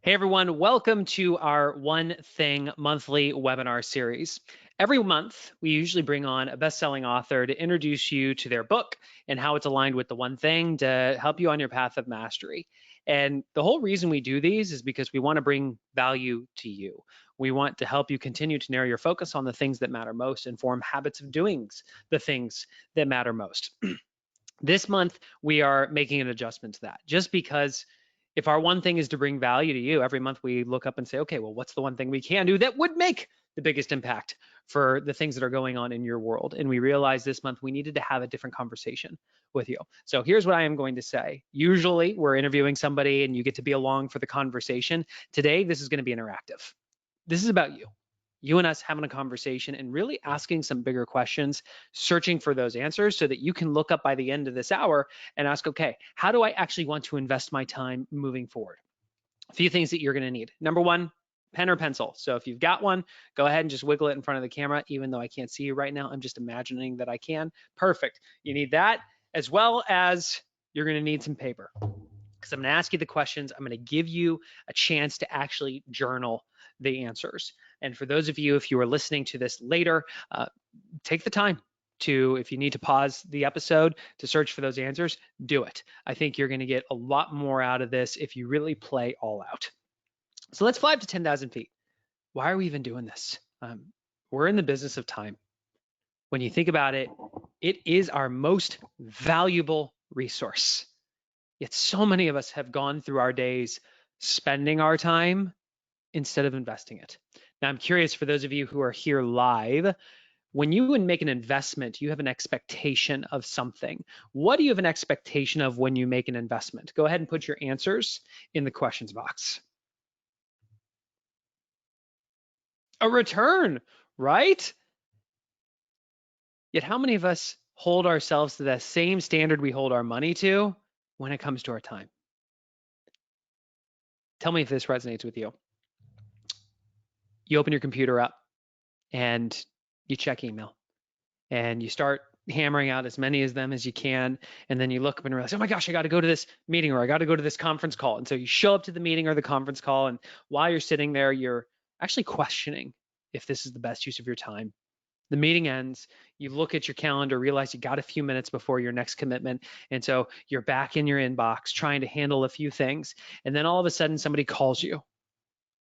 Hey everyone, welcome to our One Thing monthly webinar series. Every month, we usually bring on a best-selling author to introduce you to their book and how it's aligned with the one thing to help you on your path of mastery. And the whole reason we do these is because we want to bring value to you. We want to help you continue to narrow your focus on the things that matter most and form habits of doing the things that matter most. This month, we are making an adjustment to that just because if our one thing is to bring value to you, every month we look up and say, okay, well, what's the one thing we can do that would make the biggest impact for the things that are going on in your world? And we realized this month we needed to have a different conversation with you. So here's what I am going to say. Usually we're interviewing somebody and you get to be along for the conversation. Today, this is going to be interactive. This is about you. You and us having a conversation and really asking some bigger questions, searching for those answers so that you can look up by the end of this hour and ask, okay, how do I actually want to invest my time moving forward? A few things that you're going to need. Number one, pen or pencil. So if you've got one, go ahead and just wiggle it in front of the camera, even though I can't see you right now. I'm just imagining that I can. Perfect. You need that, as well as you're going to need some paper, because I'm going to ask you the questions. I'm going to give you a chance to actually journal the answers. And for those of you, if you are listening to this later, take the time to, if you need to pause the episode to search for those answers, do it. I think you're going to get a lot more out of this if you really play all out. So let's fly up to 10,000 feet. Why are we even doing this? We're in the business of time. When you think about it, it is our most valuable resource. Yet so many of us have gone through our days spending our time instead of investing it. Now, I'm curious for those of you who are here live, when you would make an investment, you have an expectation of something. What do you have an expectation of when you make an investment? Go ahead and put your answers in the questions box. A return, right? Yet how many of us hold ourselves to the same standard we hold our money to when it comes to our time? Tell me if this resonates with you. You open your computer up and you check email and you start hammering out as many of them as you can. And then you look up and realize, oh my gosh, I got to go to this meeting or I got to go to this conference call. And so you show up to the meeting or the conference call. And while you're sitting there, you're actually questioning if this is the best use of your time. The meeting ends, you look at your calendar, realize you got a few minutes before your next commitment. And so you're back in your inbox trying to handle a few things. And then all of a sudden somebody calls you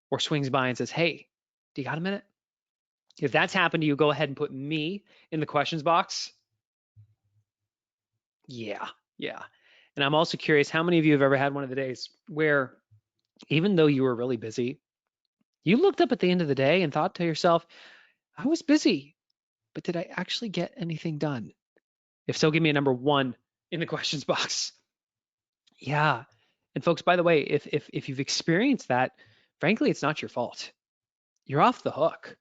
or swings by and says, hey, do you got a minute? If that's happened to you, go ahead and put me in the questions box. Yeah. And I'm also curious, how many of you have ever had one of the days where even though you were really busy, you looked up at the end of the day and thought to yourself, I was busy, but did I actually get anything done? If so, give me a number one in the questions box. Yeah. And folks, by the way, if you've experienced that, frankly, it's not your fault. You're off the hook.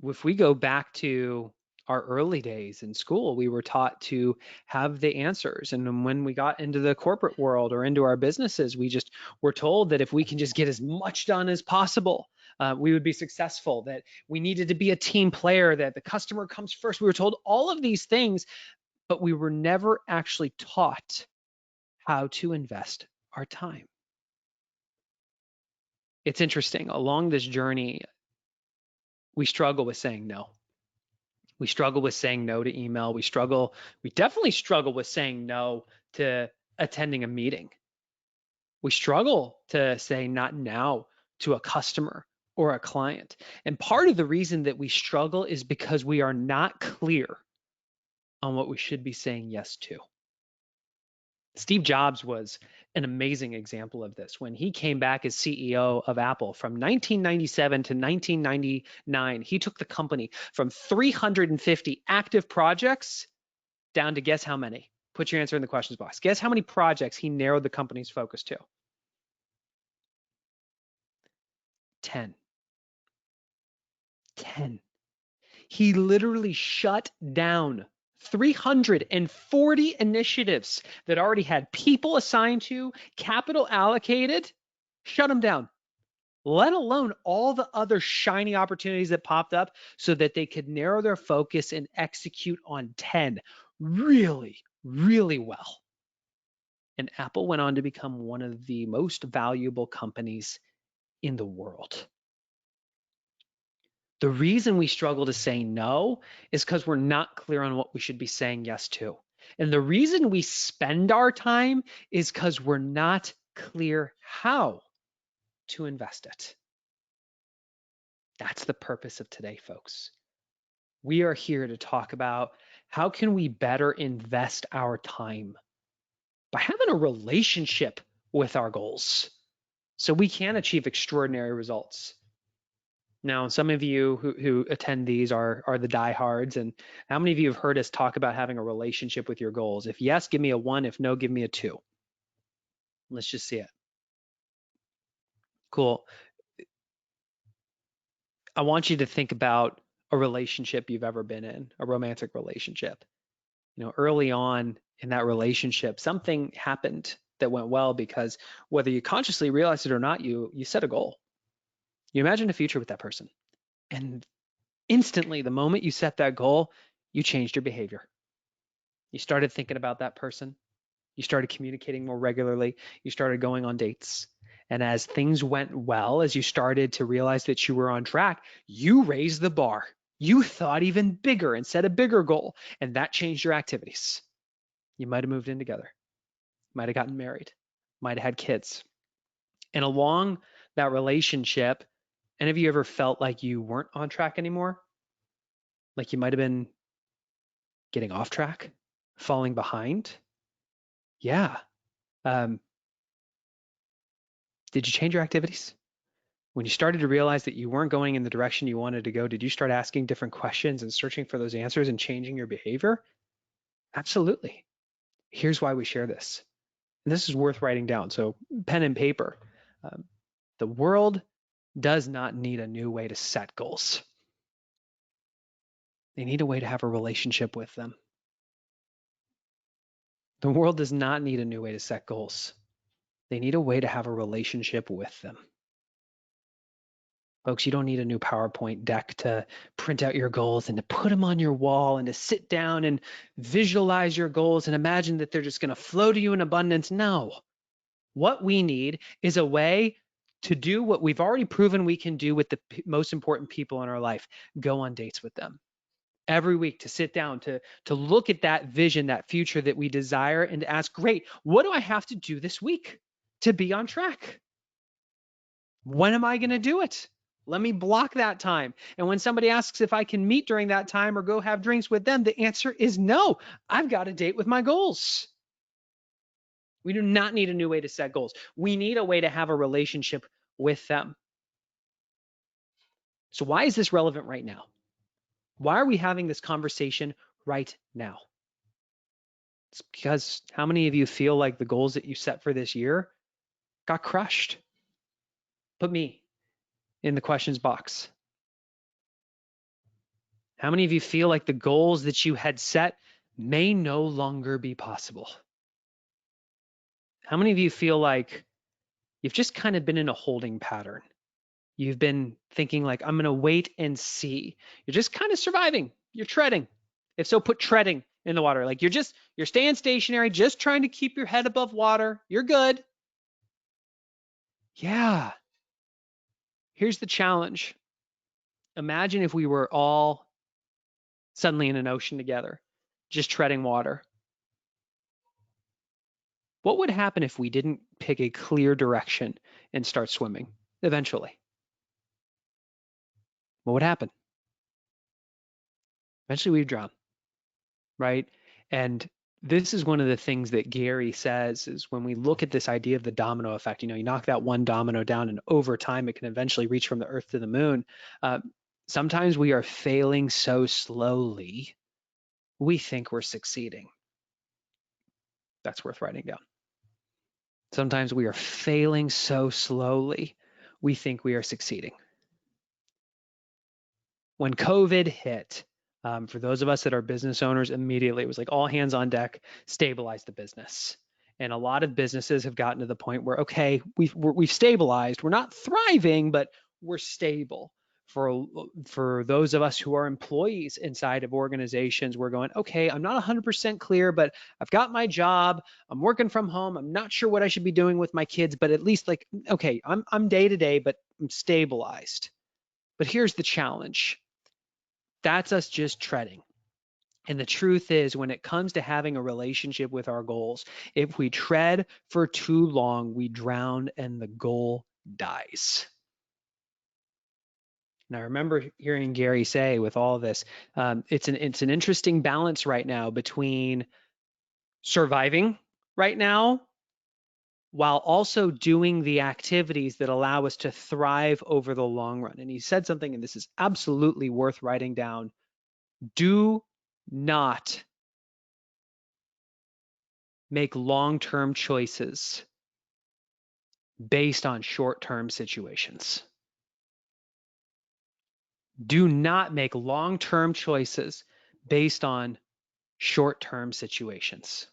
If we go back to our early days in school, we were taught to have the answers. And then when we got into the corporate world or into our businesses, we just were told that if we can just get as much done as possible, we would be successful, that we needed to be a team player, that the customer comes first. We were told all of these things, but we were never actually taught how to invest our time. It's interesting. Along this journey, we struggle with saying no. We struggle with saying no to email. We definitely struggle with saying no to attending a meeting. We struggle to say not now to a customer or a client. And part of the reason that we struggle is because we are not clear on what we should be saying yes to. Steve Jobs was an amazing example of this. When he came back as CEO of Apple from 1997 to 1999, he took the company from 350 active projects down to guess how many? Put your answer in the questions box. Guess how many projects he narrowed the company's focus to? 10. 10. He literally shut down 340 initiatives that already had people assigned to, capital allocated, shut them down, let alone all the other shiny opportunities that popped up so that they could narrow their focus and execute on 10 really, really well. And Apple went on to become one of the most valuable companies in the world. The reason we struggle to say no is because we're not clear on what we should be saying yes to. And the reason we spend our time is because we're not clear how to invest it. That's the purpose of today, folks. We are here to talk about how can we better invest our time by having a relationship with our goals so we can achieve extraordinary results. Now, some of you who attend these are the diehards, and how many of you have heard us talk about having a relationship with your goals? If yes, give me a 1. If no, give me a 2. Let's just see it. Cool. I want you to think about a relationship you've ever been in, a romantic relationship. Early on in that relationship, something happened that went well because whether you consciously realized it or not, you set a goal. You imagined a future with that person. And instantly, the moment you set that goal, you changed your behavior. You started thinking about that person. You started communicating more regularly. You started going on dates. And as things went well, as you started to realize that you were on track, you raised the bar. You thought even bigger and set a bigger goal. And that changed your activities. You might have moved in together, might have gotten married, might have had kids. And along that relationship, any of you ever felt like you weren't on track anymore? Like you might have been getting off track, falling behind? Yeah. Um, did you change your activities? When you started to realize that you weren't going in the direction you wanted to go, did you start asking different questions and searching for those answers and changing your behavior? Absolutely. Here's why we share this. And this is worth writing down. So, pen and paper. Um, the world does not need a new way to set goals. They need a way to have a relationship with them. The world does not need a new way to set goals. They need a way to have a relationship with them. Folks, you don't need a new PowerPoint deck to print out your goals and to put them on your wall and to sit down and visualize your goals and imagine that they're just going to flow to you in abundance. No. What we need is a way to do what we've already proven we can do with the most important people in our life. Go on dates with them. Every week to sit down, to look at that vision, that future that we desire, and to ask, great, what do I have to do this week to be on track? When am I going to do it? Let me block that time. And when somebody asks if I can meet during that time or go have drinks with them, the answer is no. I've got a date with my goals. We do not need a new way to set goals. We need a way to have a relationship with them. So why is this relevant right now? Why are we having this conversation right now? It's because how many of you feel like the goals that you set for this year got crushed? Put me in the questions box. How many of you feel like the goals that you had set may no longer be possible? How many of you feel like you've just kind of been in a holding pattern? You've been thinking like, I'm going to wait and see. You're just kind of surviving. You're treading. If so, put treading in the water. Like you're staying stationary, just trying to keep your head above water. You're good. Yeah. Here's the challenge. Imagine if we were all suddenly in an ocean together, just treading water. What would happen if we didn't pick a clear direction and start swimming eventually? What would happen? Eventually we'd drown, right? And this is one of the things that Gary says is when we look at this idea of the domino effect, you knock that one domino down and over time it can eventually reach from the earth to the moon. Sometimes we are failing so slowly, we think we're succeeding. That's worth writing down. Sometimes we are failing so slowly, we think we are succeeding. When COVID hit, for those of us that are business owners, immediately it was like all hands on deck, stabilize the business. And a lot of businesses have gotten to the point where, okay, we've stabilized. We're not thriving, but we're stable. for those of us who are employees inside of organizations, we're going, okay, I'm not 100% clear, but I've got my job. I'm working from home. I'm not sure what I should be doing with my kids, but at least like, okay, I'm day to day, but I'm stabilized. But here's the challenge. That's us just treading. And the truth is, when it comes to having a relationship with our goals, if we tread for too long, we drown and the goal dies. And I remember hearing Gary say with all this, it's an interesting balance right now between surviving right now while also doing the activities that allow us to thrive over the long run. And he said something, and this is absolutely worth writing down. Do not make long-term choices based on short-term situations. Do not make long-term choices based on short-term situations.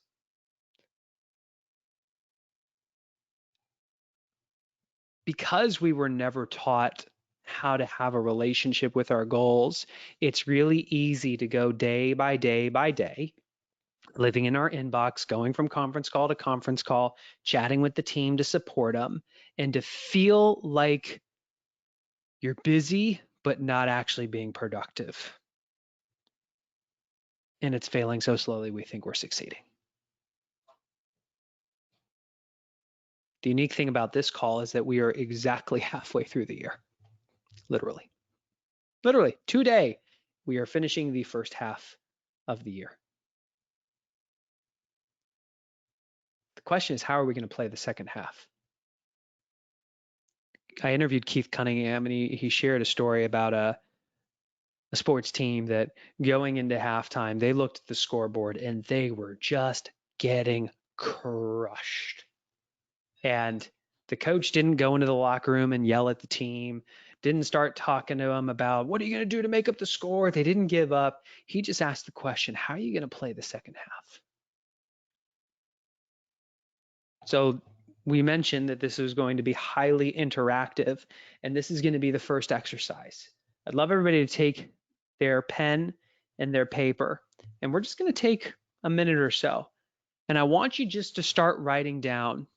Because we were never taught how to have a relationship with our goals, it's really easy to go day by day by day, living in our inbox, going from conference call to conference call, chatting with the team to support them, and to feel like you're busy, but not actually being productive. And it's failing so slowly we think we're succeeding. The unique thing about this call is that we are exactly halfway through the year, literally. Literally, today, we are finishing the first half of the year. The question is, how are we going to play the second half? I interviewed Keith Cunningham, and he shared a story about a sports team that going into halftime, they looked at the scoreboard and they were just getting crushed. And the coach didn't go into the locker room and yell at the team, didn't start talking to them about what are you going to do to make up the score. They didn't give up. He just asked the question, how are you going to play the second half? So we mentioned that this is going to be highly interactive, and this is going to be the first exercise. I'd love everybody to take their pen and their paper, and we're just going to take a minute or so. And I want you just to start writing down,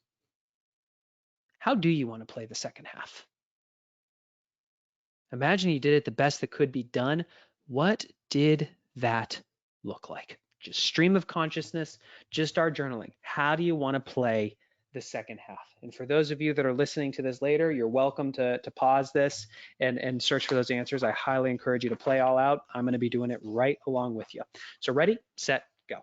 how do you want to play the second half? Imagine you did it the best that could be done. What did that look like? Just stream of consciousness, just start journaling. How do you want to play the second half? And for those of you that are listening to this later, you're welcome to pause this and search for those answers. I highly encourage you to play all out. I'm going to be doing it right along with you. So ready, set, go.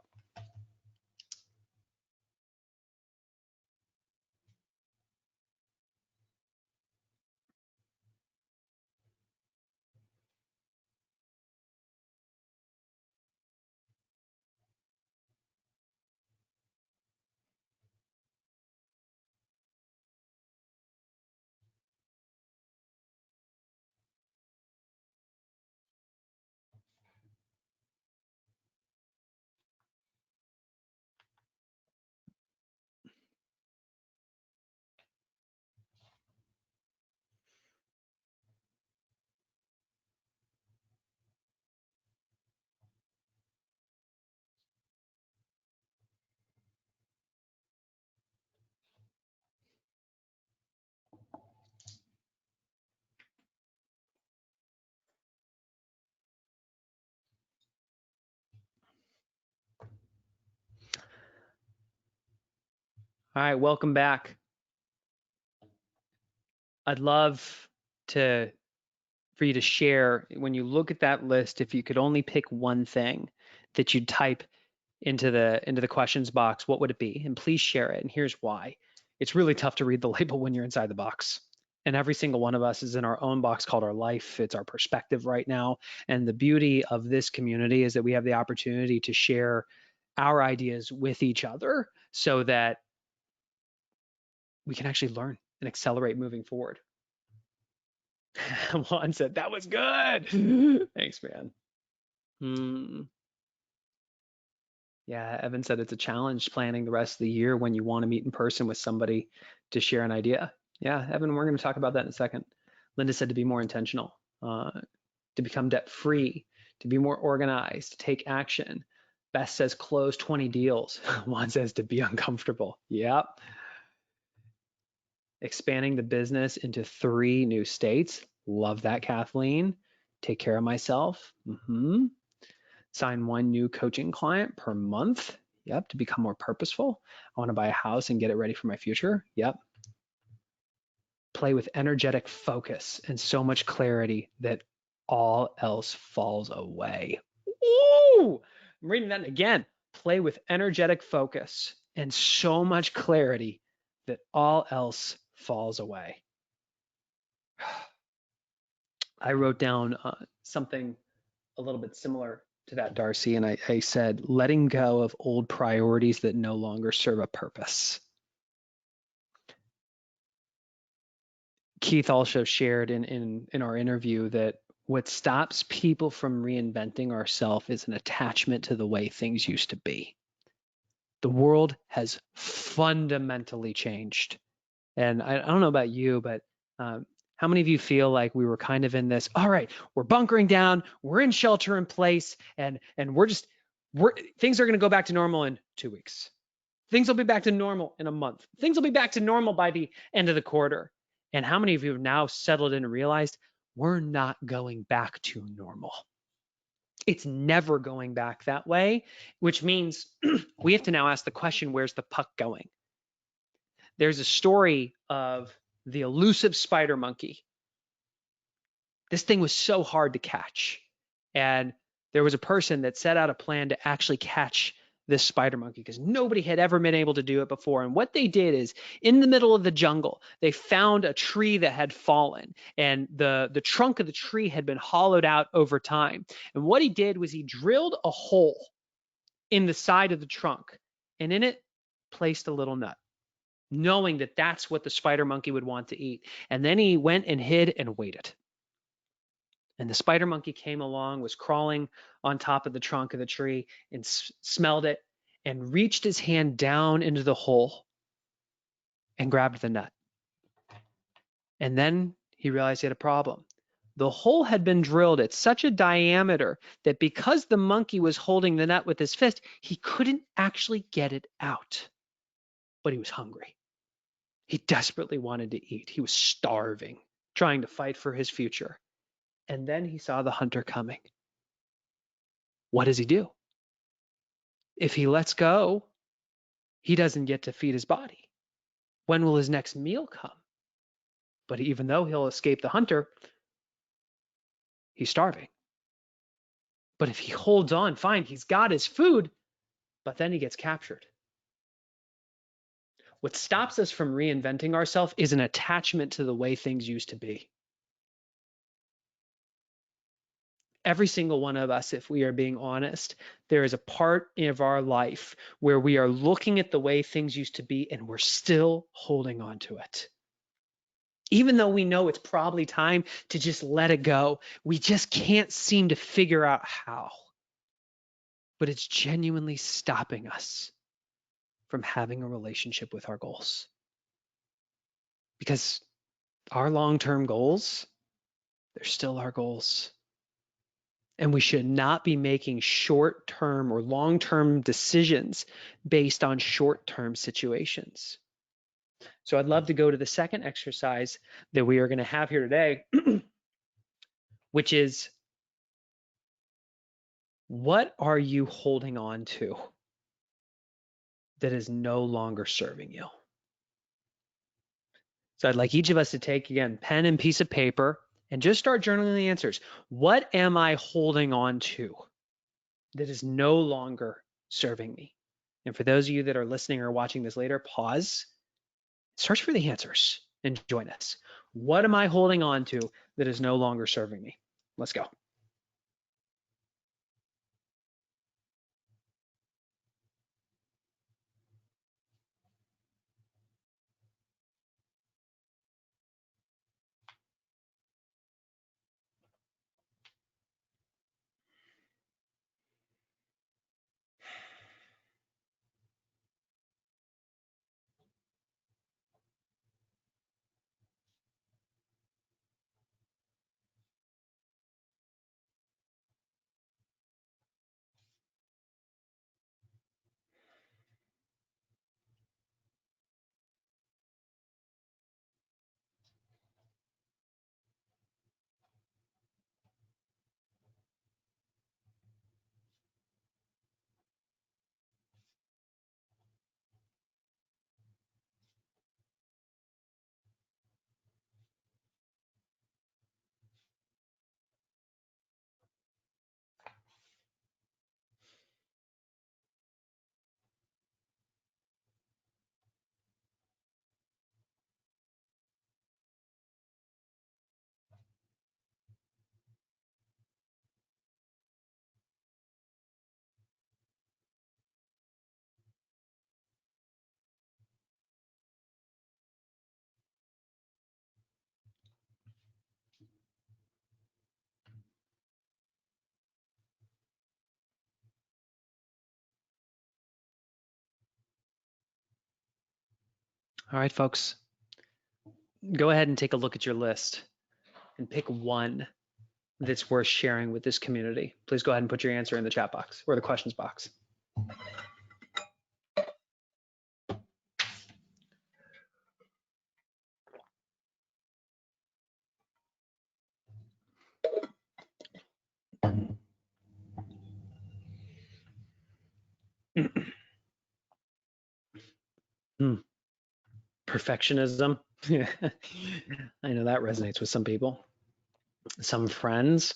All right, welcome back. I'd love for you to share, when you look at that list, if you could only pick one thing that you'd type into the questions box, what would it be? And please share it. And here's why. It's really tough to read the label when you're inside the box. And every single one of us is in our own box called our life. It's our perspective right now. And the beauty of this community is that we have the opportunity to share our ideas with each other so that we can actually learn and accelerate moving forward. Juan said, that was good. Thanks, man. Yeah, Evan said it's a challenge planning the rest of the year when you want to meet in person with somebody to share an idea. Yeah, Evan, we're going to talk about that in a second. Linda said to be more intentional. to become debt free, to be more organized, to take action. Beth says close 20 deals. Juan says to be uncomfortable. Yep. Expanding the business into 3 new states. Love that, Kathleen. Take care of myself. Sign 1 new coaching client per month. Yep. To become more purposeful. I want to buy a house and get it ready for my future. Yep. Play with energetic focus and so much clarity that all else falls away. Ooh, I'm reading that again. Play with energetic focus and so much clarity that all else falls away. I wrote down something a little bit similar to that, Darcy, and I said, letting go of old priorities that no longer serve a purpose. Keith also shared in our interview that what stops people from reinventing ourselves is an attachment to the way things used to be. The world has fundamentally changed. And I don't know about you, but how many of you feel like we were kind of in this, all right, we're bunkering down, we're in shelter in place, and we're things are going to go back to normal in 2 weeks. Things will be back to normal in a month. Things will be back to normal by the end of the quarter. And how many of you have now settled in and realized we're not going back to normal? It's never going back that way, which means we have to now ask the question, where's the puck going? There's a story of the elusive spider monkey. This thing was so hard to catch. And there was a person that set out a plan to actually catch this spider monkey because nobody had ever been able to do it before. And what they did is in the middle of the jungle, they found a tree that had fallen and the trunk of the tree had been hollowed out over time. And what he did was he drilled a hole in the side of the trunk and in it placed a little nut, knowing that that's what the spider monkey would want to eat. And then he went and hid and waited. And the spider monkey came along, was crawling on top of the trunk of the tree and smelled it and reached his hand down into the hole and grabbed the nut. And then he realized he had a problem. The hole had been drilled at such a diameter that because the monkey was holding the nut with his fist, he couldn't actually get it out. But he was hungry. He desperately wanted to eat. He was starving, trying to fight for his future. And then he saw the hunter coming. What does he do? If he lets go, he doesn't get to feed his body. When will his next meal come? But even though he'll escape the hunter, he's starving. But if he holds on, fine, he's got his food, but then he gets captured. What stops us from reinventing ourselves is an attachment to the way things used to be. Every single one of us, if we are being honest, there is a part of our life where we are looking at the way things used to be and we're still holding on to it. Even though we know it's probably time to just let it go, we just can't seem to figure out how. But it's genuinely stopping us from having a relationship with our goals. Because our long-term goals, they're still our goals. And we should not be making short-term or long-term decisions based on short-term situations. So I'd love to go to the second exercise that we are going to have here today, which is, what are you holding on to that is no longer serving you? So I'd like each of us to take, again, pen and piece of paper and just start journaling the answers. What am I holding on to that is no longer serving me? And for those of you that are listening or watching this later, pause, search for the answers, and join us. What am I holding on to that is no longer serving me? Let's go. All right, folks, go ahead and take a look at your list and pick one that's worth sharing with this community. Please go ahead and put your answer in the chat box or the questions box. Perfectionism. I know that resonates with some people. Some friends.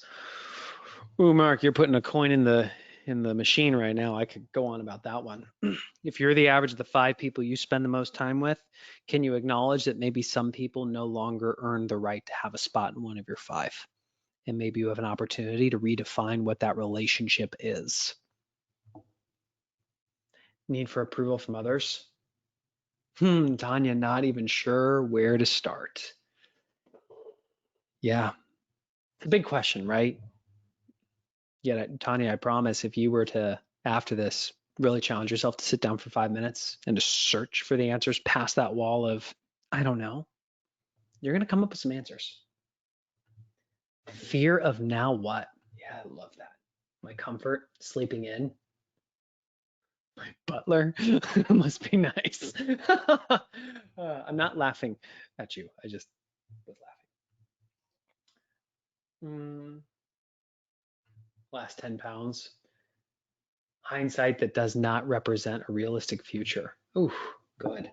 Ooh, Mark, you're putting a coin in the machine right now. I could go on about that one. If you're the average of the 5 people you spend the most time with, can you acknowledge that maybe some people no longer earn the right to have a spot in one of your 5? And maybe you have an opportunity to redefine what that relationship is. Need for approval from others? Tanya, not even sure where to start. Yeah, it's a big question, right? Yeah, Tanya, I promise if you were to, after this, really challenge yourself to sit down for 5 minutes and to search for the answers past that wall of, I don't know, you're going to come up with some answers. Fear of now what? Yeah, I love that. My comfort, sleeping in. My butler must be nice. I'm not laughing at you. I just was laughing. Last 10 pounds. Hindsight that does not represent a realistic future. Ooh, good.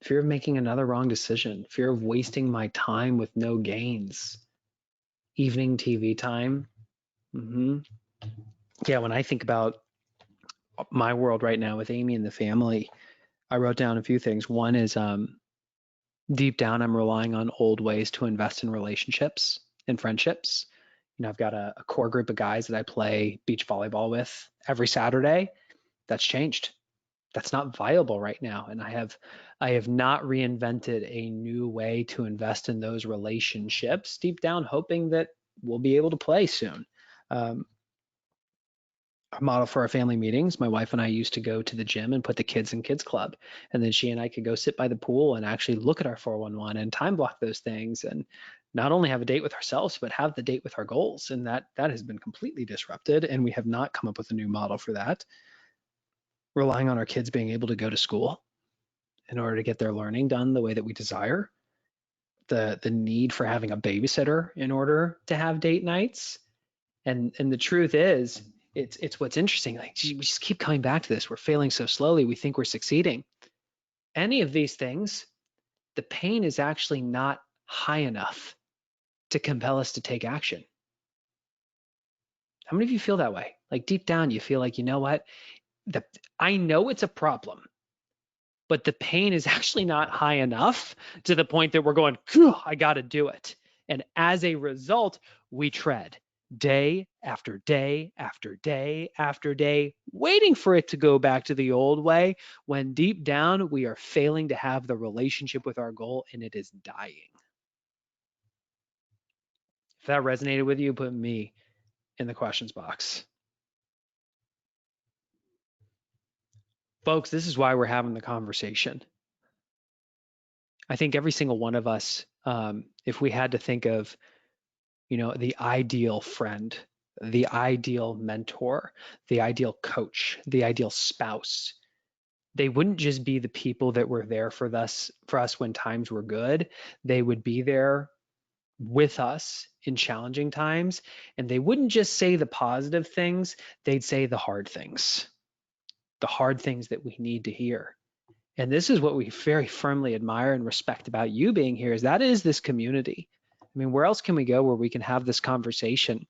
Fear of making another wrong decision. Fear of wasting my time with no gains. Evening TV time. Yeah, when I think about my world right now with Amy and the family, I wrote down a few things. One is deep down, I'm relying on old ways to invest in relationships and friendships. I've got a core group of guys that I play beach volleyball with every Saturday. That's changed. That's not viable right now. And I have not reinvented a new way to invest in those relationships, deep down hoping that we'll be able to play soon. Our model for our family meetings, my wife and I used to go to the gym and put the kids in kids club. And then she and I could go sit by the pool and actually look at our 411 and time block those things and not only have a date with ourselves, but have the date with our goals. And that has been completely disrupted. And we have not come up with a new model for that. Relying on our kids being able to go to school in order to get their learning done the way that we desire. The need for having a babysitter in order to have date nights. And the truth is, it's what's interesting. Like we just keep coming back to this. We're failing so slowly. We think we're succeeding. Any of these things, the pain is actually not high enough to compel us to take action. How many of you feel that way? Like deep down, you feel like, you know what? I know it's a problem, but the pain is actually not high enough to the point that we're going, I got to do it. And as a result, we tread day after day after day after day, waiting for it to go back to the old way, when deep down we are failing to have the relationship with our goal and it is dying. If that resonated with you, put me in the questions box. Folks, this is why we're having the conversation. I think every single one of us, if we had to think of, the ideal friend, the ideal mentor, the ideal coach, the ideal spouse, they wouldn't just be the people that were there for us when times were good. They would be there with us in challenging times, and they wouldn't just say the positive things, they'd say the hard things that we need to hear. And this is what we very firmly admire and respect about you being here, is that is this community. I mean, where else can we go where we can have this conversation,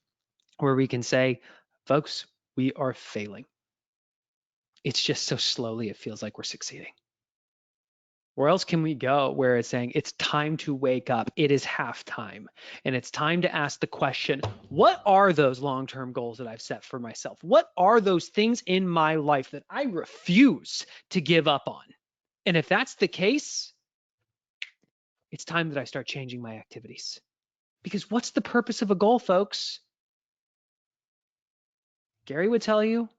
where we can say, folks, we are failing. It's just so slowly it feels like we're succeeding. Where else can we go where it's saying it's time to wake up? It is halftime. And it's time to ask the question, what are those long-term goals that I've set for myself? What are those things in my life that I refuse to give up on? And if that's the case, it's time that I start changing my activities. Because what's the purpose of a goal, folks? Gary would tell you,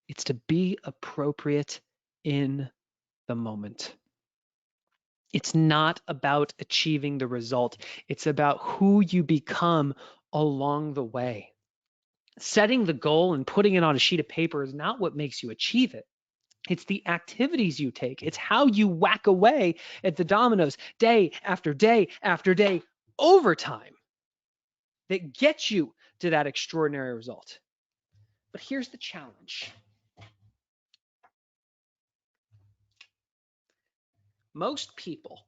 it's to be appropriate in the moment. It's not about achieving the result. It's about who you become along the way. Setting the goal and putting it on a sheet of paper is not what makes you achieve it. It's the activities you take. It's how you whack away at the dominoes day after day after day over time that gets you to that extraordinary result. But here's the challenge. Most people,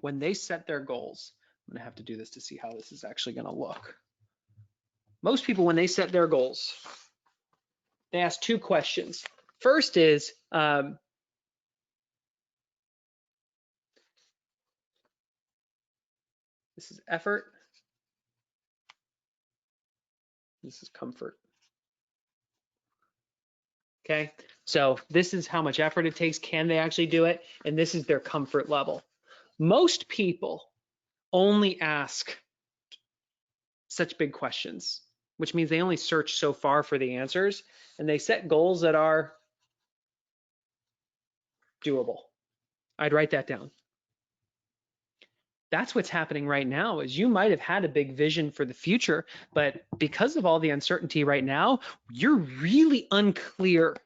when they set their goals, I'm going to have to do this to see how this is actually going to look. Most people, when they set their goals, they ask two questions. First is, this is effort. This is comfort. Okay, so this is how much effort it takes. Can they actually do it? And this is their comfort level. Most people only ask such big questions, which means they only search so far for the answers, and they set goals that are doable. I'd write that down. That's what's happening right now is you might have had a big vision for the future, but because of all the uncertainty right now, you're really unclear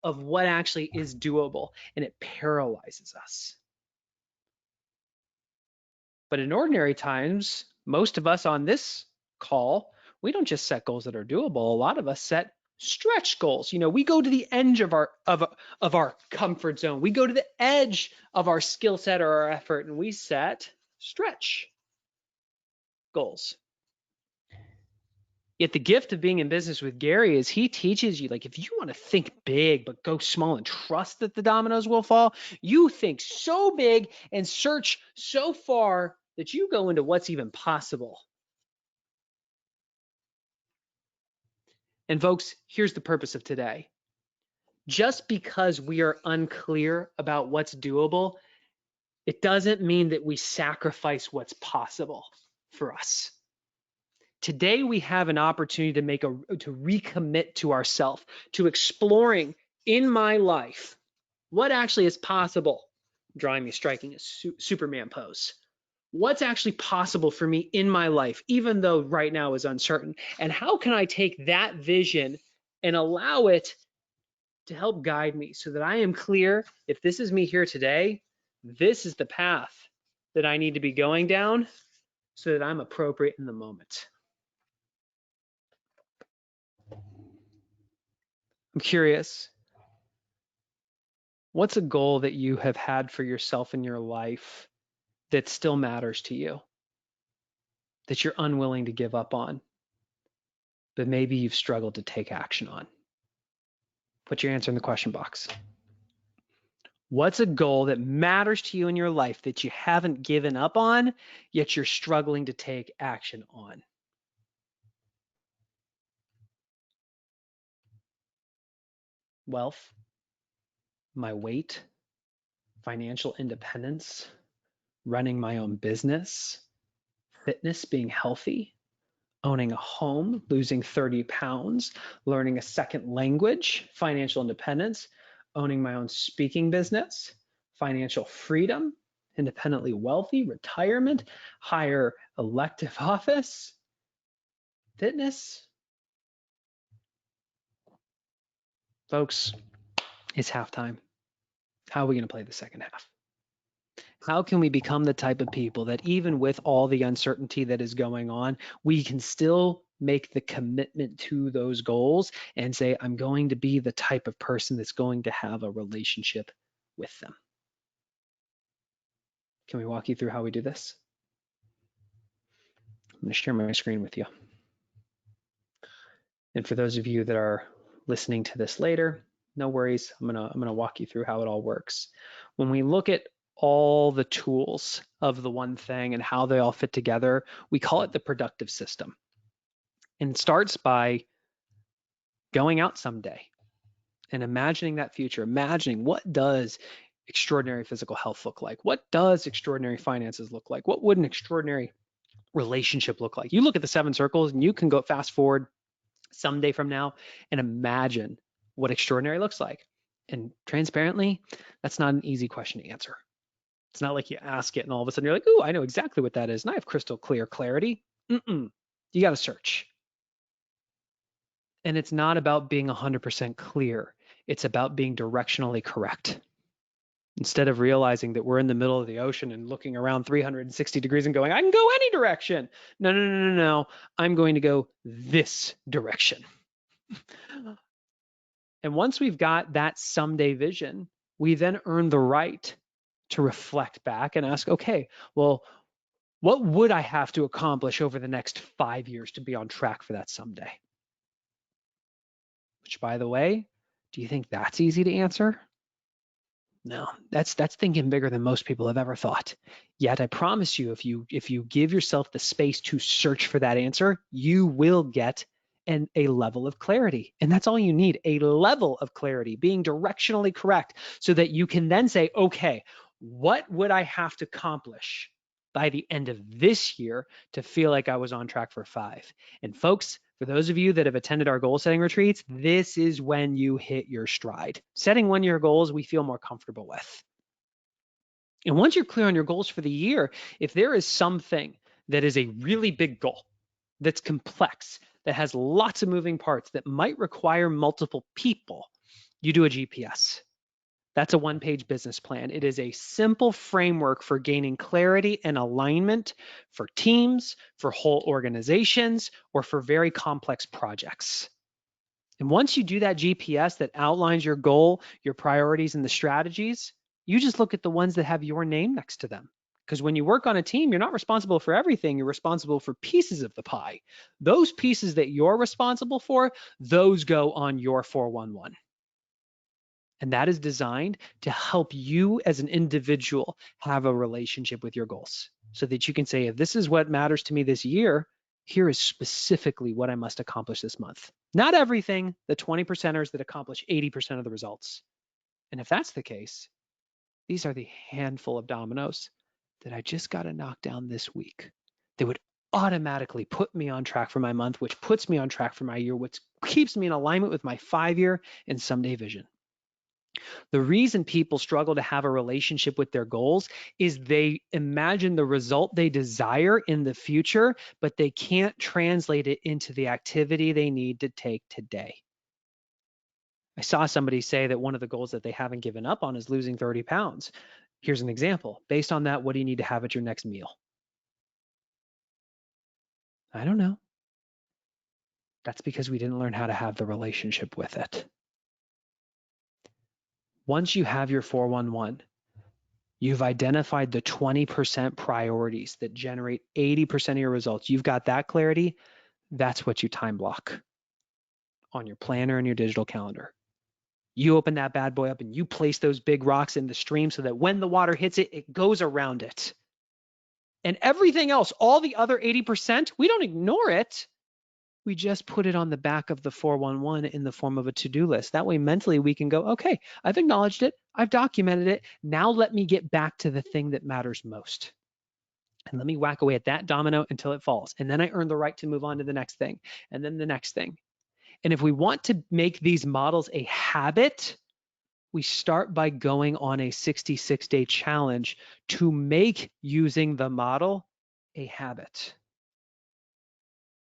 of what actually is doable, and it paralyzes us. But in ordinary times, most of us on this call, we don't just set goals that are doable. A lot of us set stretch goals. You know, we go to the edge of our comfort zone. We go to the edge of our skill set or our effort, and we set stretch goals. Yet the gift of being in business with Gary is he teaches you, like, if you want to think big but go small and trust that the dominoes will fall, you think so big and search so far that you go into what's even possible. And folks, here's the purpose of today. Just because we are unclear about what's doable, it doesn't mean that we sacrifice what's possible for us. Today, we have an opportunity to recommit to ourselves, to exploring in my life what actually is possible. Drawing me striking a Superman pose. What's actually possible for me in my life, even though right now is uncertain? And how can I take that vision and allow it to help guide me so that I am clear, if this is me here today, this is the path that I need to be going down so that I'm appropriate in the moment. I'm curious, what's a goal that you have had for yourself in your life that still matters to you, that you're unwilling to give up on, but maybe you've struggled to take action on? Put your answer in the question box. What's a goal that matters to you in your life that you haven't given up on, yet you're struggling to take action on? Wealth, my weight, financial independence, running my own business, fitness, being healthy, owning a home, losing 30 pounds, learning a second language, financial independence, owning my own speaking business, financial freedom, independently wealthy, retirement, higher elective office, fitness. Folks, it's halftime. How are we going to play the second half? How can we become the type of people that even with all the uncertainty that is going on, we can still make the commitment to those goals and say, I'm going to be the type of person that's going to have a relationship with them? Can we walk you through how we do this? I'm going to share my screen with you. And for those of you that are listening to this later, no worries. I'm gonna walk you through how it all works. When we look at all the tools of the one thing and how they all fit together, we call it the productive system. And it starts by going out someday and imagining that future, imagining what does extraordinary physical health look like? What does extraordinary finances look like? What would an extraordinary relationship look like? You look at the 7 circles and you can go fast forward someday from now and imagine what extraordinary looks like. And transparently, that's not an easy question to answer. It's not like you ask it and all of a sudden you're like, ooh, I know exactly what that is. And I have crystal clear clarity. Mm-mm. You got to search. And it's not about being 100% clear. It's about being directionally correct. Instead of realizing that we're in the middle of the ocean and looking around 360 degrees and going, I can go any direction. No, no, no, no, no. I'm going to go this direction. And once we've got that someday vision, we then earn the right to reflect back and ask, okay, well, what would I have to accomplish over the next 5 years to be on track for that someday? Which, by the way, do you think that's easy to answer? No, that's thinking bigger than most people have ever thought. Yet I promise you, if you give yourself the space to search for that answer, you will get a level of clarity. And that's all you need, a level of clarity, being directionally correct, so that you can then say, okay, what would I have to accomplish by the end of this year to feel like I was on track for 5? And folks, for those of you that have attended our goal setting retreats, this is when you hit your stride. Setting 1 year goals we feel more comfortable with. And once you're clear on your goals for the year, if there is something that is a really big goal, that's complex, that has lots of moving parts, that might require multiple people, you do a GPS. That's a one-page business plan. It is a simple framework for gaining clarity and alignment for teams, for whole organizations, or for very complex projects. And once you do that GPS that outlines your goal, your priorities, and the strategies, you just look at the ones that have your name next to them. Because when you work on a team, you're not responsible for everything. You're responsible for pieces of the pie. Those pieces that you're responsible for, those go on your 411. And that is designed to help you as an individual have a relationship with your goals so that you can say, if this is what matters to me this year, here is specifically what I must accomplish this month. Not everything, the 20 percenters that accomplish 80% of the results. And if that's the case, these are the handful of dominoes that I just got to knock down this week that would automatically put me on track for my month, which puts me on track for my year, which keeps me in alignment with my 5 year and someday vision. The reason people struggle to have a relationship with their goals is they imagine the result they desire in the future, but they can't translate it into the activity they need to take today. I saw somebody say that one of the goals that they haven't given up on is losing 30 pounds. Here's an example. Based on that, what do you need to have at your next meal? I don't know. That's because we didn't learn how to have the relationship with it. Once you have your 411, you've identified the 20% priorities that generate 80% of your results. You've got that clarity. That's what you time block on your planner and your digital calendar. You open that bad boy up and you place those big rocks in the stream so that when the water hits it, it goes around it. And everything else, all the other 80%, we don't ignore it. We just put it on the back of the 411 in the form of a to-do list. That way mentally we can go, okay, I've acknowledged it. I've documented it. Now let me get back to the thing that matters most. And let me whack away at that domino until it falls. And then I earn the right to move on to the next thing and then the next thing. And if we want to make these models a habit, we start by going on a 66-day challenge to make using the model a habit.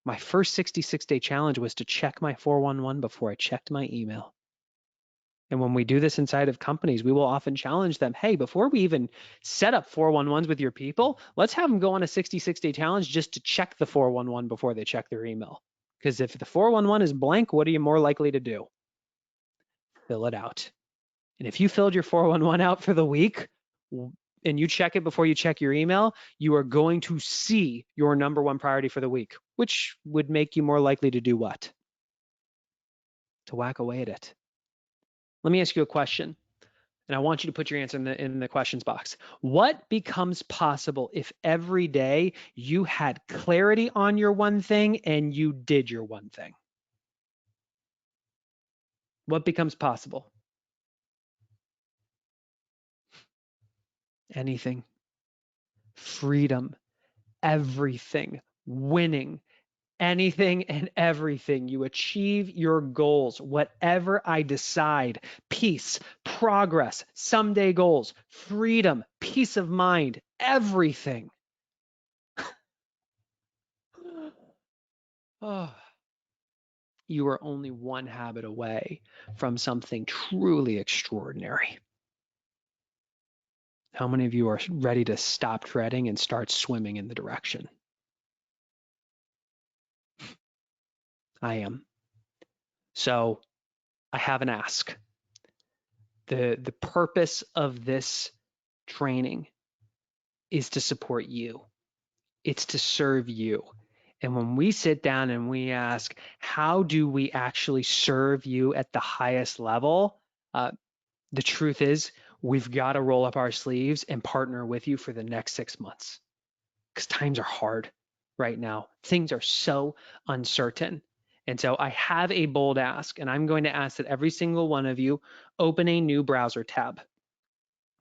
My first 66-day challenge was to check my 411 before I checked my email. And when we do this inside of companies, we will often challenge them, hey, before we even set up 411s with your people, let's have them go on a 66-day challenge just to check the 411 before they check their email. Because if the 411 is blank, what are you more likely to do? Fill it out. And if you filled your 411 out for the week and you check it before you check your email, you are going to see your number one priority for the week, which would make you more likely to do what? To whack away at it. Let me ask you a question, and I want you to put your answer in the questions box. What becomes possible if every day you had clarity on your one thing and you did your one thing? What becomes possible? Anything. Freedom. Everything. Winning. anything and everything. You achieve your goals, whatever I decide, peace, progress, someday goals, freedom, peace of mind, everything. Oh, you are only one habit away from something truly extraordinary. How many of you are ready to stop dreading and start swimming in the direction? I am. So I have an ask. The purpose of this training is to support you. It's to serve you. And when we sit down and we ask, how do we actually serve you at the highest level? The truth is, we've got to roll up our sleeves and partner with you for the next 6 months because times are hard right now. Things are so uncertain. And so I have a bold ask, and I'm going to ask that every single one of you open a new browser tab.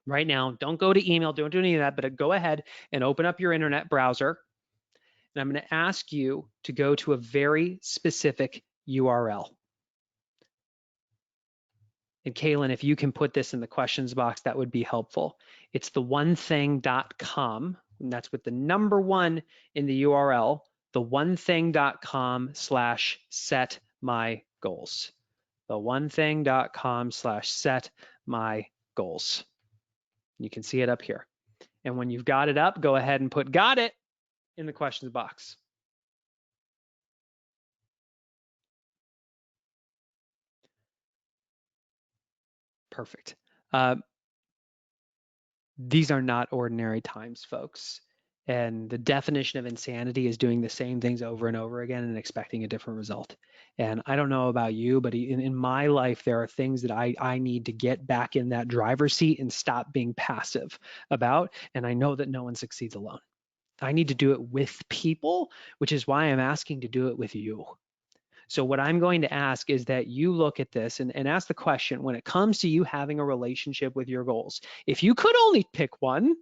Right now, don't go to email, don't do any of that, but go ahead and open up your internet browser. And I'm going to ask you to go to a very specific URL. And Kaylin, if you can put this in the questions box, that would be helpful. It's the onething.com, and that's with the number one in the URL, the onething.com/set my goals. The onething.com/set my goals. You can see it up here. And when you've got it up, go ahead and put got it in the questions box. Perfect. These are not ordinary times, folks. And the definition of insanity is doing the same things over and over again and expecting a different result. And I don't know about you, but in my life, there are things that I need to get back in that driver's seat and stop being passive about. And I know that no one succeeds alone. I need to do it with people, which is why I'm asking to do it with you. So what I'm going to ask is that you look at this and ask the question, when it comes to you having a relationship with your goals, if you could only pick one,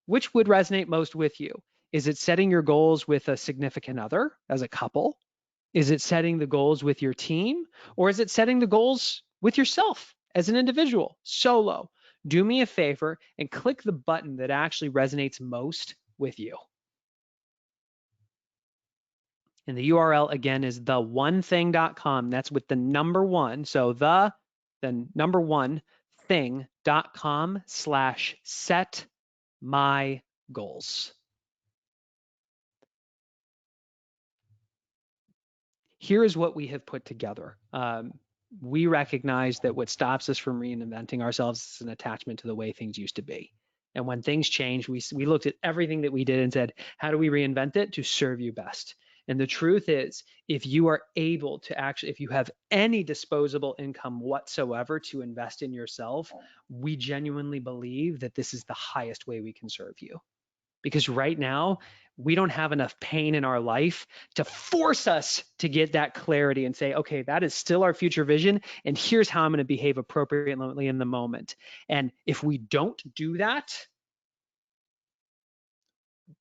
which would resonate most with you? Is it setting your goals with a significant other as a couple? Is it setting the goals with your team? Or is it setting the goals with yourself as an individual, solo? Do me a favor and click the button that actually resonates most with you. And the URL again is theonething.com. That's with the number one. So the number one thing.com/set my goals. Here is what we have put together. We recognize that what stops us from reinventing ourselves is an attachment to the way things used to be. And when things change, we looked at everything that we did and said, how do we reinvent it to serve you best? And the truth is, if you are able to actually, if you have any disposable income whatsoever to invest in yourself, we genuinely believe that this is the highest way we can serve you. Because right now, we don't have enough pain in our life to force us to get that clarity and say, okay, that is still our future vision, and here's how I'm going to behave appropriately in the moment. And if we don't do that,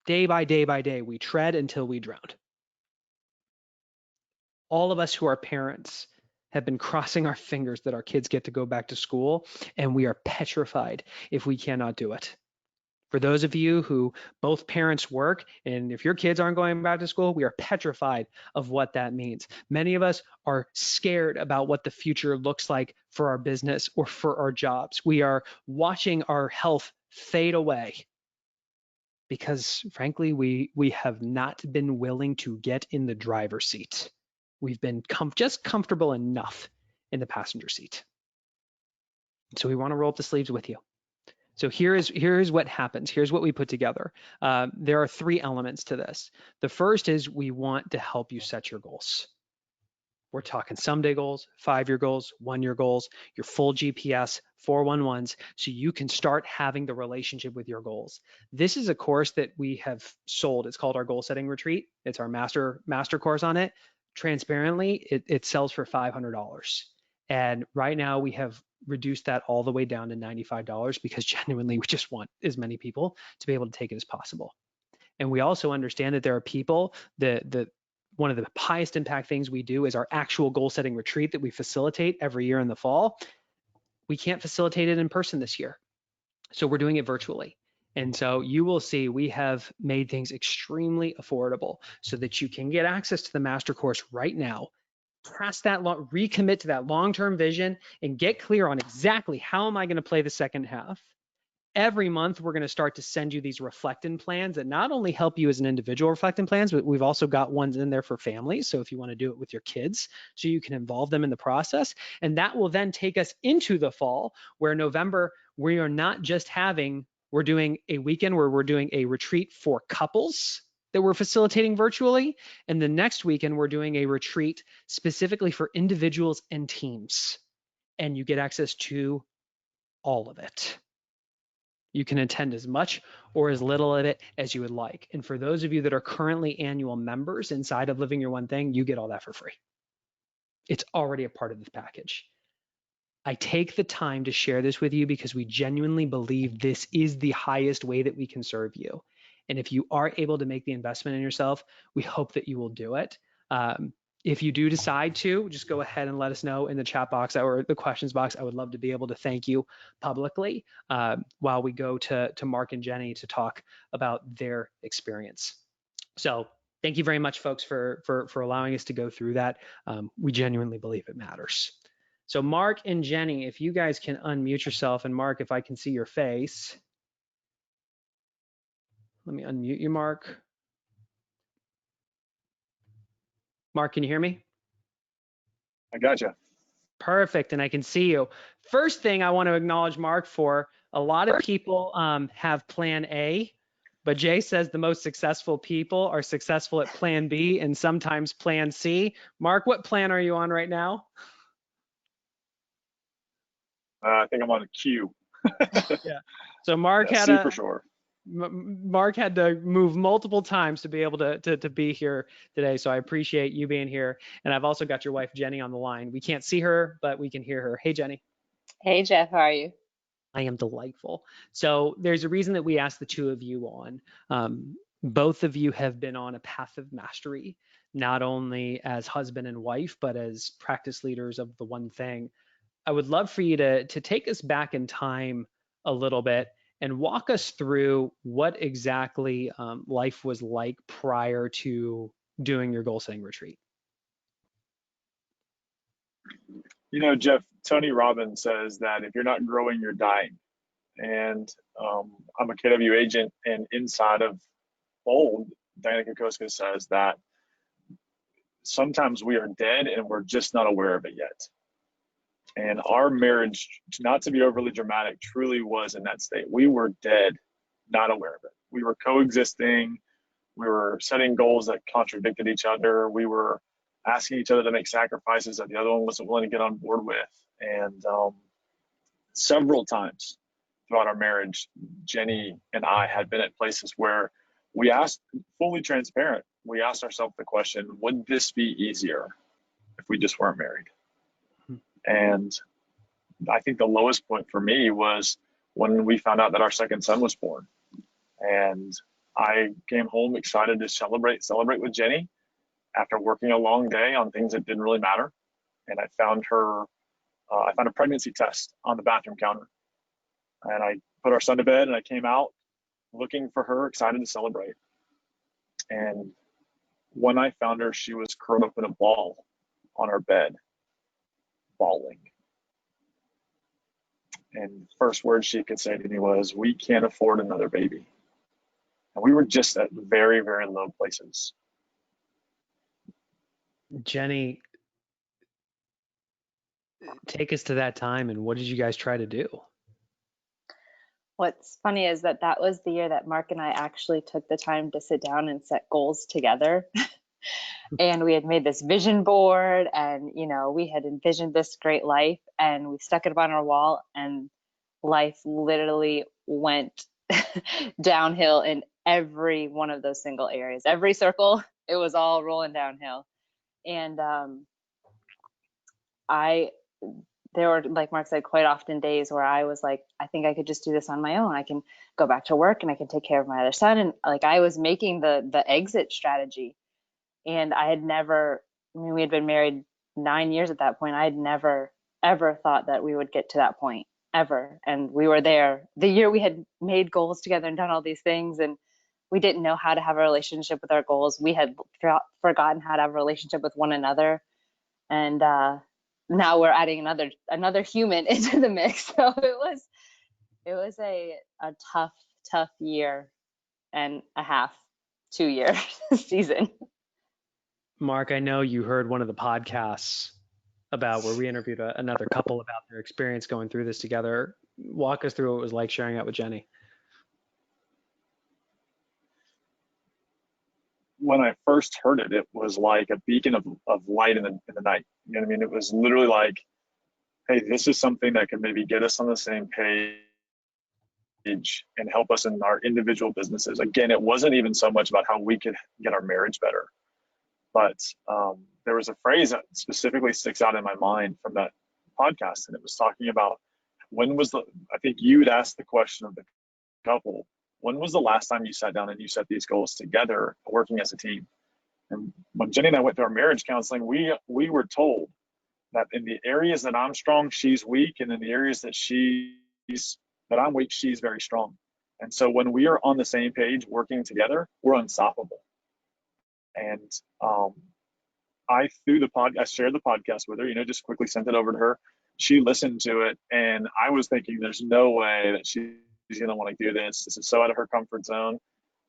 day by day by day, we tread until we drown. All of us who are parents have been crossing our fingers that our kids get to go back to school, and we are petrified if we cannot do it. For those of you who both parents work, and if your kids aren't going back to school, we are petrified of what that means. Many of us are scared about what the future looks like for our business or for our jobs. We are watching our health fade away because, frankly, we have not been willing to get in the driver's seat. We've been just comfortable enough in the passenger seat. So we want to roll up the sleeves with you. So here's what happens. Here's what we put together. There are three elements to this. The first is we want to help you set your goals. We're talking someday goals, 5-year goals, 1-year goals, your full GPS, 411s, so you can start having the relationship with your goals. This is a course that we have sold. It's called our Goal Setting Retreat. It's our master course on it. Transparently, it sells for $500. And right now we have reduced that all the way down to $95 because genuinely we just want as many people to be able to take it as possible. And we also understand that there are people that one of the highest impact things we do is our actual goal setting retreat that we facilitate every year in the fall. We can't facilitate it in person this year, so we're doing it virtually. And so you will see we have made things extremely affordable so that you can get access to the master course right now, recommit to that long-term vision, and get clear on exactly how am I going to play the second half. Every month, we're going to start to send you these reflect-in plans that not only help you as an individual reflect-in plans, but we've also got ones in there for families. So if you want to do it with your kids, so you can involve them in the process. And that will then take us into the fall, where November, we are not just we're doing a weekend where we're doing a retreat for couples that we're facilitating virtually. And the next weekend, we're doing a retreat specifically for individuals and teams. And you get access to all of it. You can attend as much or as little of it as you would like. And for those of you that are currently annual members inside of Living Your One Thing, you get all that for free. It's already a part of this package. I take the time to share this with you because we genuinely believe this is the highest way that we can serve you. And if you are able to make the investment in yourself, we hope that you will do it. If you do decide to, just go ahead and let us know in the chat box or the questions box. I would love to be able to thank you publicly while we go to Mark and Jenny to talk about their experience. So thank you very much, folks, for allowing us to go through that. We genuinely believe it matters. So Mark and Jenny, if you guys can unmute yourself, and Mark, if I can see your face. Let me unmute you, Mark. Mark, can you hear me? I gotcha. Perfect, and I can see you. First thing I want to acknowledge Mark for, a lot of people have plan A, but Jay says the most successful people are successful at plan B and sometimes plan C. Mark, what plan are you on right now? I think I'm on a Q. Yeah. So Mark had C for sure. Mark had to move multiple times to be able to be here today. So I appreciate you being here. And I've also got your wife, Jenny, on the line. We can't see her, but we can hear her. Hey, Jenny. Hey, Jeff, how are you? I am delightful. So there's a reason that we asked the two of you on. Both of you have been on a path of mastery, not only as husband and wife, but as practice leaders of the one thing. I would love for you to take us back in time a little bit and walk us through what exactly life was like prior to doing your goal setting retreat. You know, Jeff, Tony Robbins says that if you're not growing, you're dying. And I'm a KW agent, and inside of Bold, Diana Kokoska says that sometimes we are dead and we're just not aware of it yet. And our marriage, not to be overly dramatic, truly was in that state. We were dead, not aware of it. We were coexisting. We were setting goals that contradicted each other. We were asking each other to make sacrifices that the other one wasn't willing to get on board with. And several times throughout our marriage, Jenny and I had been at places where we asked, fully transparent, we asked ourselves the question, would this be easier if we just weren't married? And I think the lowest point for me was when we found out that our second son was born. And I came home excited to celebrate with Jenny after working a long day on things that didn't really matter. And I found a pregnancy test on the bathroom counter. And I put our son to bed and I came out looking for her, excited to celebrate. And when I found her, she was curled up in a ball on her bed, bawling. And the first word she could say to me was, "We can't afford another baby." And we were just at very, very low places. Jenny, take us to that time, and what did you guys try to do? What's funny is that was the year that Mark and I actually took the time to sit down and set goals together. And we had made this vision board, and we had envisioned this great life, and we stuck it up on our wall, and life literally went downhill in every one of those single areas. Every circle, it was all rolling downhill. And there were, like Mark said, quite often days where I was like, I think I could just do this on my own. I can go back to work and I can take care of my other son. And like I was making the exit strategy. And I had never, I mean, we had been married 9 years at that point. I had never, ever thought that we would get to that point, ever. And we were there the year we had made goals together and done all these things. And we didn't know how to have a relationship with our goals. We had forgotten how to have a relationship with one another. And now we're adding another human into the mix. So it was a tough year and a half, 2 year season. Mark, I know you heard one of the podcasts about where we interviewed another couple about their experience going through this together. Walk us through what it was like sharing out with Jenny. When I first heard it, it was like a beacon of light in the night. You know what I mean? It was literally like, hey, this is something that could maybe get us on the same page and help us in our individual businesses. Again, it wasn't even so much about how we could get our marriage better, but there was a phrase that specifically sticks out in my mind from that podcast, and it was talking about I think you'd asked the question of the couple, when was the last time you sat down and you set these goals together, working as a team? And when Jenny and I went through our marriage counseling, we were told that in the areas that I'm strong, she's weak, and in the areas that I'm weak, she's very strong. And so when we are on the same page working together, we're unstoppable. And I shared the podcast with her, just quickly sent it over to her. She listened to it, and I was thinking, there's no way that she's going to want to do this. This is so out of her comfort zone.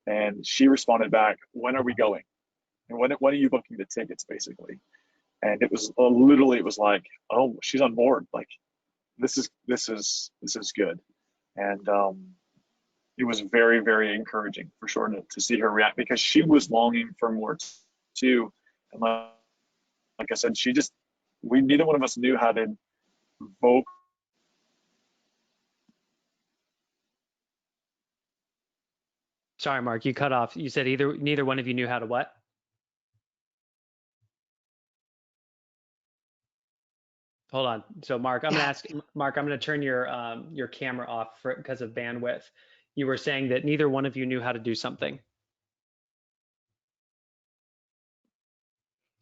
And she responded back, when are we going? And when are you booking the tickets, basically? And it was literally, it was like, oh, she's on board. Like, this is good. And it was very, very encouraging for sure to see her react, because she was longing for more too. And like I said, neither one of us knew how to vote. Sorry, Mark, you cut off. You said neither one of you knew how to what? Hold on. So Mark, I'm going to turn your camera off because of bandwidth. You were saying that neither one of you knew how to do something.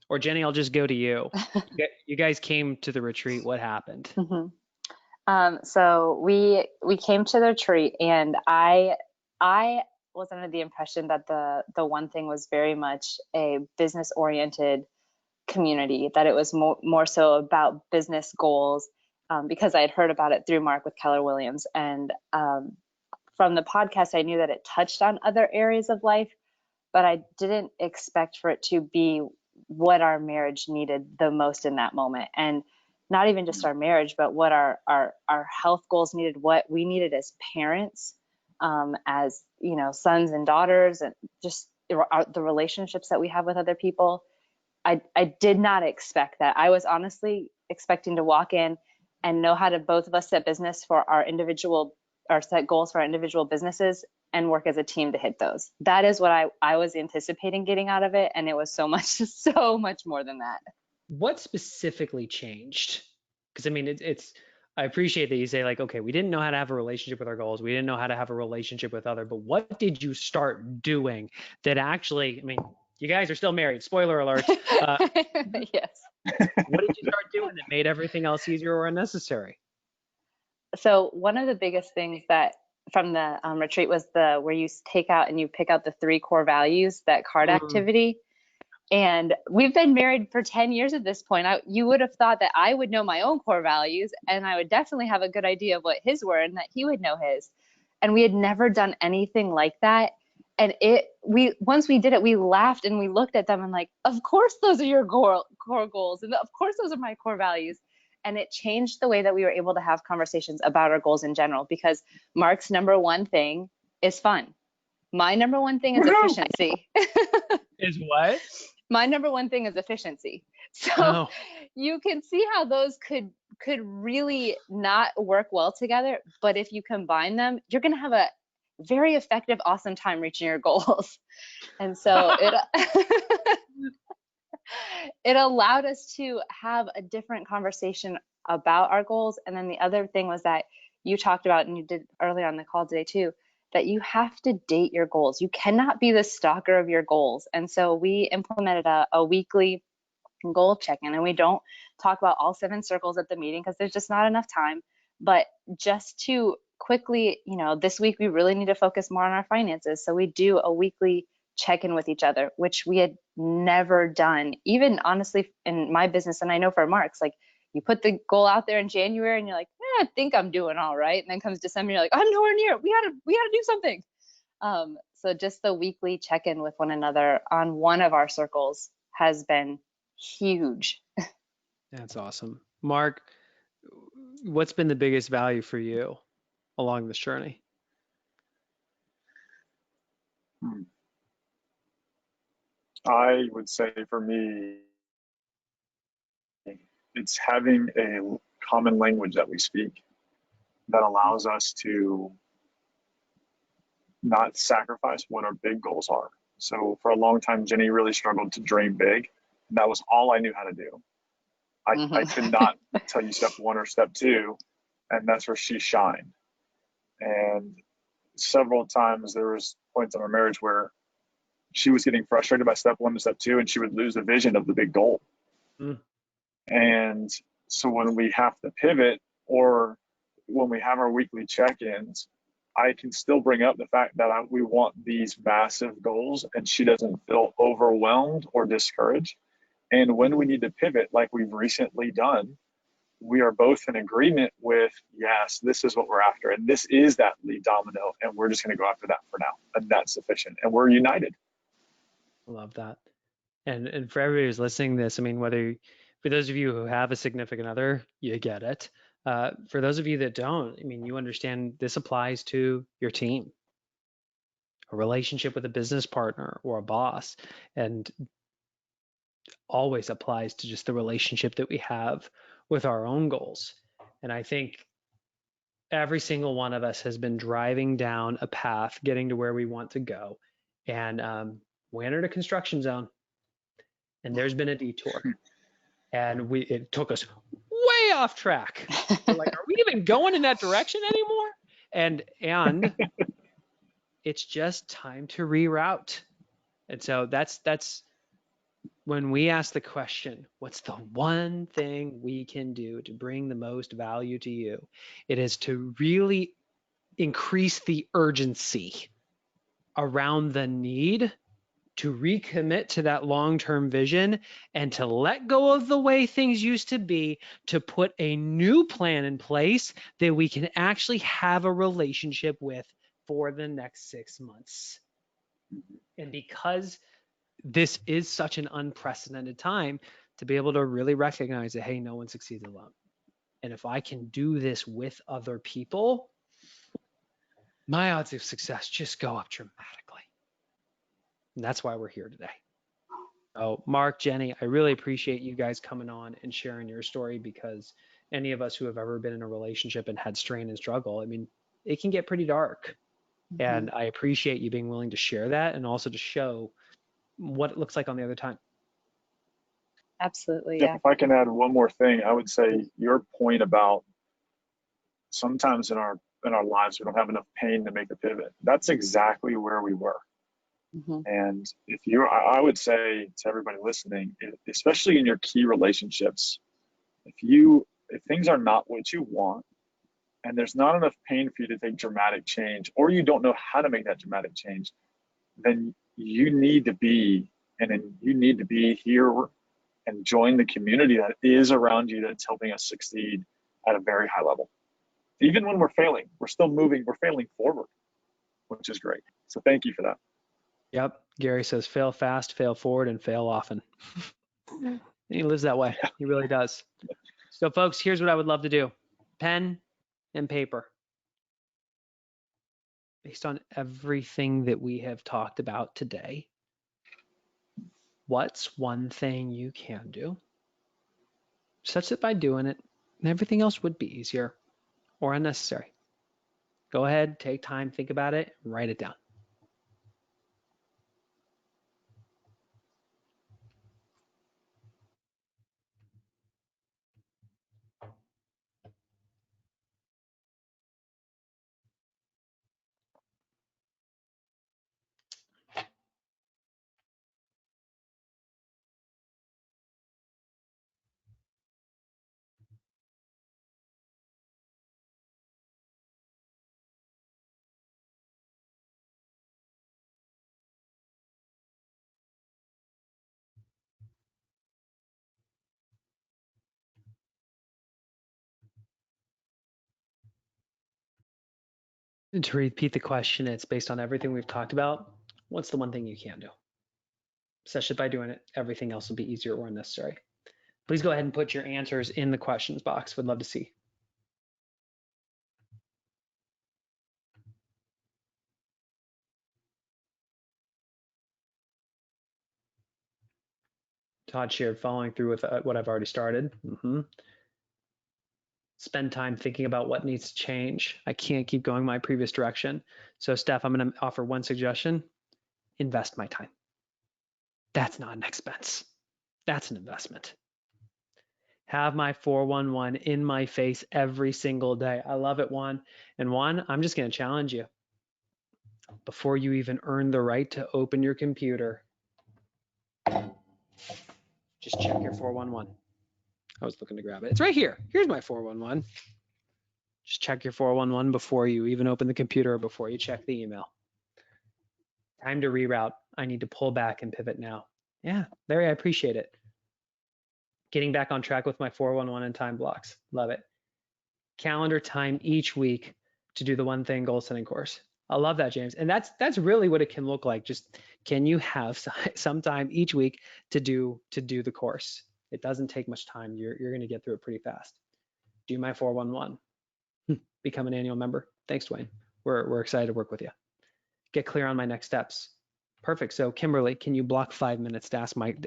Or Jenny, I'll just go to you. You guys came to the retreat. What happened? So we came to the retreat, and I was under the impression that the one thing was very much a business oriented community, that it was more so about business goals, because I had heard about it through Mark with Keller Williams. And from the podcast, I knew that it touched on other areas of life, but I didn't expect for it to be what our marriage needed the most in that moment. And not even just our marriage, but what our health goals needed, what we needed as parents, as sons and daughters, and just the relationships that we have with other people. I did not expect that. I was honestly expecting to walk in and know how to both of us set business for our individual, or set goals for our individual businesses, and work as a team to hit those. That is what I was anticipating getting out of it. And it was so much more than that. What specifically changed? Because I mean, I appreciate that you say, like, okay, we didn't know how to have a relationship with our goals. We didn't know how to have a relationship with other, but what did you start doing that actually, I mean, you guys are still married, spoiler alert. Yes. What did you start doing that made everything else easier or unnecessary? So one of the biggest things that from the retreat was where you take out and you pick out the 3 core values, that card activity. And we've been married for 10 years at this point. You would have thought that I would know my own core values, and I would definitely have a good idea of what his were, and that he would know his. And we had never done anything like that. And once we did it, we laughed and we looked at them and like, of course those are your core goals, and of course those are my core values. And it changed the way that we were able to have conversations about our goals in general, because Mark's number one thing is fun. My number one thing is efficiency. Is what? My number one thing is efficiency. So you can see how those could really not work well together. But if you combine them, you're going to have a very effective, awesome time reaching your goals. And so it allowed us to have a different conversation about our goals. And then the other thing was that you talked about, and you did earlier on the call today too, that you have to date your goals. You cannot be the stalker of your goals. And so we implemented a weekly goal check-in, and we don't talk about all 7 circles at the meeting because there's just not enough time. But just to quickly, this week we really need to focus more on our finances. So we do a weekly check-in with each other, which we had never done, even honestly in my business. And I know for Mark's, like, you put the goal out there in January and you're like, I think I'm doing all right. And then comes December, you're like, I'm nowhere near. We gotta do something. So just the weekly check-in with one another on one of our circles has been huge. That's awesome. Mark, what's been the biggest value for you along this journey? I would say for me, it's having a common language that we speak that allows us to not sacrifice what our big goals are. So for a long time, Jenny really struggled to dream big. And that was all I knew how to do. I could not tell you step 1 or step 2, and that's where she shined. And several times there was points in our marriage where she was getting frustrated by step 1 to step 2, and she would lose the vision of the big goal. Mm. And so when we have to pivot, or when we have our weekly check-ins, I can still bring up the fact that we want these massive goals, and she doesn't feel overwhelmed or discouraged. And when we need to pivot, like we've recently done, we are both in agreement with, yes, this is what we're after. And this is that lead domino. And we're just going to go after that for now. And that's sufficient. And we're united. I love that. And for everybody who's listening to this, I mean, for those of you who have a significant other, you get it. For those of you that don't, I mean, you understand this applies to your team, a relationship with a business partner or a boss, and always applies to just the relationship that we have with our own goals. And I think every single one of us has been driving down a path, getting to where we want to go. And we entered a construction zone, and there's been a detour. And it took us way off track. We're like, are we even going in that direction anymore? And it's just time to reroute. And so that's when we ask the question, what's the one thing we can do to bring the most value to you? It is to really increase the urgency around the need to recommit to that long-term vision and to let go of the way things used to be, to put a new plan in place that we can actually have a relationship with for the next 6 months. And because this is such an unprecedented time, to be able to really recognize that, hey, no one succeeds alone. And if I can do this with other people, my odds of success just go up dramatically. And that's why we're here today. So Mark, Jenny, I really appreciate you guys coming on and sharing your story, because any of us who have ever been in a relationship and had strain and struggle, I mean, it can get pretty dark. Mm-hmm. And I appreciate you being willing to share that and also to show what it looks like on the other time. Absolutely. Yeah. If I can add one more thing, I would say your point about sometimes in our lives we don't have enough pain to make a pivot. That's exactly where we were. Mm-hmm. And I would say to everybody listening, especially in your key relationships, if things are not what you want, and there's not enough pain for you to take dramatic change, or you don't know how to make that dramatic change, then you need to be here and join the community that is around you, that's helping us succeed at a very high level. Even when we're failing, we're still moving, we're failing forward, which is great. So thank you for that. Yep. Gary says, fail fast, fail forward, and fail often. He lives that way. He really does. So folks, here's what I would love to do. Pen and paper. Based on everything that we have talked about today, what's one thing you can do such that by doing it, everything else would be easier or unnecessary? Go ahead, take time, think about it, write it down. And to repeat the question, it's based on everything we've talked about. What's the one thing you can do? Especially by doing it, everything else will be easier or unnecessary. Please go ahead and put your answers in the questions box. Would love to see. Todd shared following through with what I've already started. Spend time thinking about what needs to change. I can't keep going my previous direction. So Steph, I'm going to offer one suggestion. Invest my time. That's not an expense. That's an investment. Have my 411 in my face every single day. I love it, Juan. And Juan, I'm just going to challenge you. Before you even earn the right to open your computer, just check your 411. I was looking to grab it. It's right here. Here's my 411. Just check your 411 before you even open the computer or before you check the email. Time to reroute. I need to pull back and pivot now. Yeah, Larry, I appreciate it. Getting back on track with my 411 and time blocks. Love it. Calendar time each week to do the one thing goal setting course. I love that, James. And that's really what it can look like. Just can you have some time each week to do the course? It doesn't take much time. You're going to get through it pretty fast. Do my 411. Become an annual member. Thanks, Dwayne. We're excited to work with you. Get clear on my next steps. Perfect. So Kimberly, can you block 5 minutes to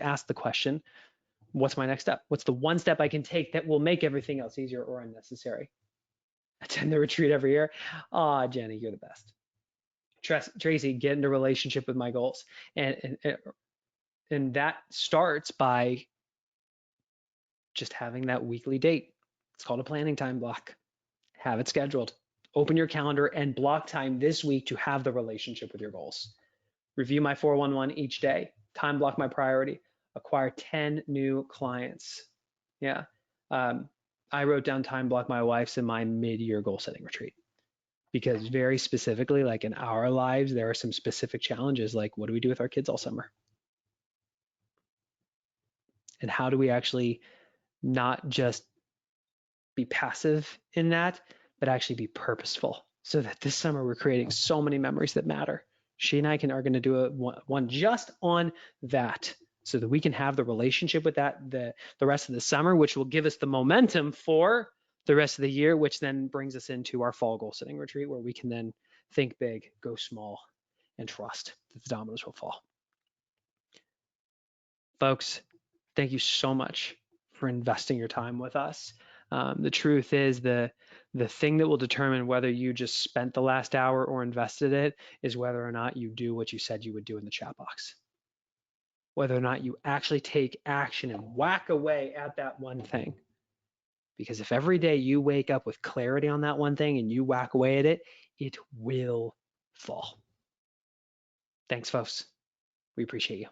ask the question, what's my next step? What's the one step I can take that will make everything else easier or unnecessary? Attend the retreat every year. Aw, Jenny, you're the best. Tracy, get into relationship with my goals. And that starts by just having that weekly date. It's called a planning time block. Have it scheduled. Open your calendar and block time this week to have the relationship with your goals. Review my 411 each day. Time block my priority. Acquire 10 new clients. Yeah. I wrote down time block my wife's in my mid-year goal setting retreat because very specifically, like in our lives, there are some specific challenges like what do we do with our kids all summer? And how do we actually not just be passive in that, but actually be purposeful so that this summer we're creating so many memories that matter. She and I are going to do one just on that so that we can have the relationship with that the rest of the summer, which will give us the momentum for the rest of the year, which then brings us into our fall goal setting retreat where we can then think big, go small, and trust that the dominoes will fall. Folks, thank you so much for investing your time with us. The truth is the thing that will determine whether you just spent the last hour or invested it is whether or not you do what you said you would do in the chat box. Whether or not you actually take action and whack away at that one thing. Because if every day you wake up with clarity on that one thing and you whack away at it, it will fall. Thanks, folks. We appreciate you.